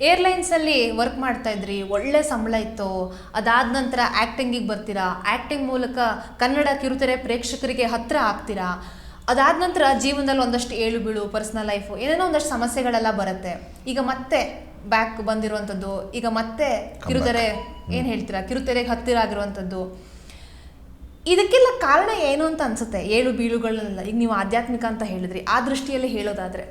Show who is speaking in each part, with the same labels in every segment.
Speaker 1: ಏರ್ಲೈನ್ಸಲ್ಲಿ work ಮಾಡ್ತಾ ಇದ್ರಿ, ಒಳ್ಳೆ ಸಂಬಳ ಇತ್ತು, ಅದಾದ ನಂತರ ಆ್ಯಕ್ಟಿಂಗಿಗೆ ಬರ್ತೀರಾ, ಆ್ಯಕ್ಟಿಂಗ್ ಮೂಲಕ ಕನ್ನಡ ಕಿರುತೆರೆ ಪ್ರೇಕ್ಷಕರಿಗೆ ಹತ್ತಿರ ಆಗ್ತೀರಾ. ಅದಾದ ನಂತರ ಜೀವನದಲ್ಲಿ ಒಂದಷ್ಟು ಏಳು ಬೀಳು, ಪರ್ಸ್ನಲ್ ಲೈಫು, ಏನೇನೋ ಒಂದಷ್ಟು ಸಮಸ್ಯೆಗಳೆಲ್ಲ ಬರುತ್ತೆ. ಈಗ ಮತ್ತೆ ಬ್ಯಾಕ್ ಬಂದಿರುವಂಥದ್ದು, ಈಗ ಮತ್ತೆ ಕಿರುತೆರೆ ಏನು ಹೇಳ್ತೀರಾ, ಕಿರುತೆರೆಗೆ ಹತ್ತಿರ ಆಗಿರುವಂಥದ್ದು, ಇದಕ್ಕೆಲ್ಲ ಕಾರಣ ಏನು ಅಂತ ಅನ್ಸುತ್ತೆ? ಏಳು ಬೀಳುಗಳೆಲ್ಲ ಈಗ ನೀವು ಆಧ್ಯಾತ್ಮಿಕ ಅಂತ ಹೇಳಿದ್ರಿ, ಆ ದೃಷ್ಟಿಯಲ್ಲಿ ಹೇಳೋದಾದರೆ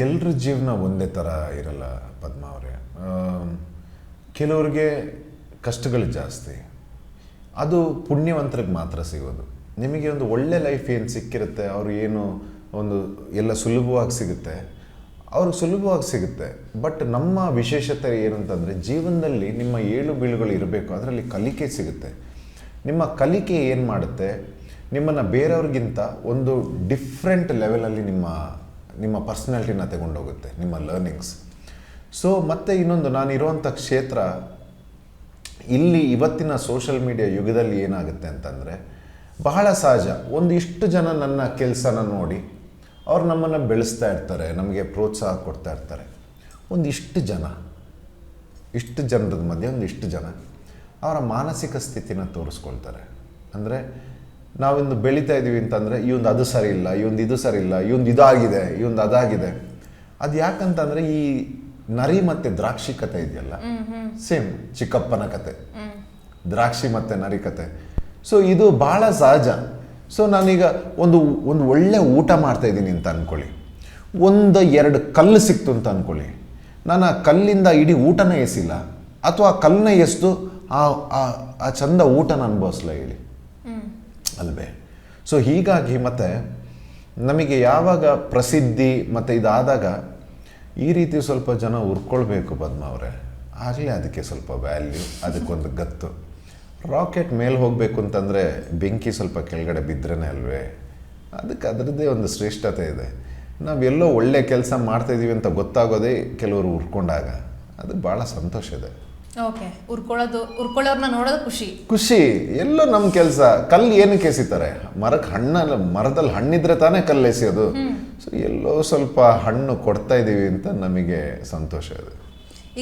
Speaker 2: ಎಲ್ಲರ ಜೀವನ ಒಂದೇ ಥರ ಇರಲ್ಲ ಪದ್ಮ ಅವರೇ. ಕೆಲವ್ರಿಗೆ ಕಷ್ಟಗಳು ಜಾಸ್ತಿ, ಅದು ಪುಣ್ಯವಂತರಿಗೆ ಮಾತ್ರ ಸಿಗೋದು. ನಿಮಗೆ ಒಂದು ಒಳ್ಳೆ ಲೈಫ್ ಏನು ಸಿಕ್ಕಿರುತ್ತೆ, ಅವರು ಏನು ಒಂದು ಎಲ್ಲ ಸುಲಭವಾಗಿ ಸಿಗುತ್ತೆ, ಅವ್ರಿಗೆ ಸುಲಭವಾಗಿ ಸಿಗುತ್ತೆ. ಬಟ್ ನಮ್ಮ ವಿಶೇಷತೆ ಏನಂತಂದರೆ, ಜೀವನದಲ್ಲಿ ನಿಮ್ಮ ಏಳು ಬೀಳುಗಳು ಇರಬೇಕು, ಅದರಲ್ಲಿ ಕಲಿಕೆ ಸಿಗುತ್ತೆ. ನಿಮ್ಮ ಕಲಿಕೆ ಏನು ಮಾಡುತ್ತೆ, ನಿಮ್ಮನ್ನು ಬೇರೆಯವ್ರಿಗಿಂತ ಒಂದು ಡಿಫ್ರೆಂಟ್ ಲೆವೆಲಲ್ಲಿ ನಿಮ್ಮ ಪರ್ಸ್ನಾಲಿಟಿನ ತಗೊಂಡೋಗುತ್ತೆ, ನಿಮ್ಮ ಲರ್ನಿಂಗ್ಸ್. ಸೊ ಮತ್ತು ಇನ್ನೊಂದು, ನಾನಿರುವಂಥ ಕ್ಷೇತ್ರ ಇಲ್ಲಿ ಇವತ್ತಿನ ಸೋಷಲ್ ಮೀಡಿಯಾ ಯುಗದಲ್ಲಿ ಏನಾಗುತ್ತೆ ಅಂತಂದರೆ, ಬಹಳ ಸಹಜ ಒಂದಿಷ್ಟು ಜನ ನನ್ನ ಕೆಲಸನ ನೋಡಿ ಅವ್ರು ನಮ್ಮನ್ನು ಬೆಳೆಸ್ತಾ ಇರ್ತಾರೆ, ನಮಗೆ ಪ್ರೋತ್ಸಾಹ ಕೊಡ್ತಾ ಇರ್ತಾರೆ. ಇಷ್ಟು ಜನರದ ಮಧ್ಯೆ ಒಂದಿಷ್ಟು ಜನ ಅವರ ಮಾನಸಿಕ ಸ್ಥಿತಿನ ತೋರಿಸ್ಕೊಳ್ತಾರೆ. ಅಂದರೆ ನಾವಿಂದು ಬೆಳೀತಾ ಇದ್ದೀವಿ ಅಂತಂದರೆ, ಇವಂದು ಅದು ಸರಿ ಇಲ್ಲ, ಇವಂದು ಇದು ಸರಿ ಇಲ್ಲ, ಇವಂದು ಇದಾಗಿದೆ, ಇವಂದು ಅದಾಗಿದೆ. ಅದು ಯಾಕಂತಂದರೆ ಈ ನರಿ ಮತ್ತು ದ್ರಾಕ್ಷಿ ಕತೆ ಇದೆಯಲ್ಲ, ಸೇಮ್ ಚಿಕ್ಕಪ್ಪನ ಕತೆ, ದ್ರಾಕ್ಷಿ ಮತ್ತು ನರಿ ಕತೆ. ಸೊ ಇದು ಭಾಳ ಸಹಜ. ಸೊ ನಾನೀಗ ಒಂದು ಒಳ್ಳೆ ಊಟ ಮಾಡ್ತಾಯಿದ್ದೀನಿ ಅಂತ ಅಂದ್ಕೊಳ್ಳಿ, 1-2 ಕಲ್ಲು ಸಿಕ್ತು ಅಂತ ಅಂದ್ಕೊಳ್ಳಿ, ನಾನು ಆ ಕಲ್ಲಿಂದ ಇಡೀ ಊಟನ ಎಸಿಲ್ಲ, ಅಥವಾ ಆ ಕಲ್ಲನ್ನ ಎಸ್ದು ಆ ಚಂದ ಊಟನ ಅನುಭವಿಸ್ಲ ಹೇಳಿ ಅಲ್ವೇ? ಸೊ ಹೀಗಾಗಿ ಮತ್ತೆ ನಮಗೆ ಯಾವಾಗ ಪ್ರಸಿದ್ಧಿ ಮತ್ತು ಇದಾದಾಗ ಈ ರೀತಿ ಸ್ವಲ್ಪ ಜನ ಉರ್ಕೊಳ್ಬೇಕು ಪದ್ಮ ಅವರೇ, ಆಗಲೇ ಅದಕ್ಕೆ ಸ್ವಲ್ಪ ವ್ಯಾಲ್ಯೂ, ಅದಕ್ಕೊಂದು ಗತ್ತು. ರಾಕೆಟ್ ಮೇಲೆ ಹೋಗಬೇಕು ಅಂತಂದರೆ ಬೆಂಕಿ ಸ್ವಲ್ಪ ಕೆಳಗಡೆ ಬಿದ್ರೇ ಅಲ್ವೇ? ಅದಕ್ಕೆ ಅದರದ್ದೇ ಒಂದು ಶ್ರೇಷ್ಠತೆ ಇದೆ. ನಾವೆಲ್ಲೋ ಒಳ್ಳೆ ಕೆಲಸ ಮಾಡ್ತಾಯಿದ್ದೀವಿ ಅಂತ ಗೊತ್ತಾಗೋದೇ ಕೆಲವರು ಉರ್ಕೊಂಡಾಗ, ಅದು ಭಾಳ ಸಂತೋಷ ಇದೆ.
Speaker 1: ಓಕೆ, ಉರ್ಕೊಳ್ಳೋರ್ನ ನೋಡೋದು ಖುಷಿ.
Speaker 2: ಎಲ್ಲೋ ನಮ್ಮ ಕೆಲಸ. ಕಲ್ಲು ಏನಕ್ಕೆ ಎಸಿತಾರೆ? ಮರದಲ್ಲಿ ಹಣ್ಣಿದ್ರೆ ತಾನೇ ಕಲ್ಲು ಎಸೆಯೋದು. ಸೊ ಎಲ್ಲೋ ಸ್ವಲ್ಪ ಹಣ್ಣು ಕೊಡ್ತಾ ಇದ್ದೀವಿ ಅಂತ ನಮಗೆ ಸಂತೋಷ ಇದೆ.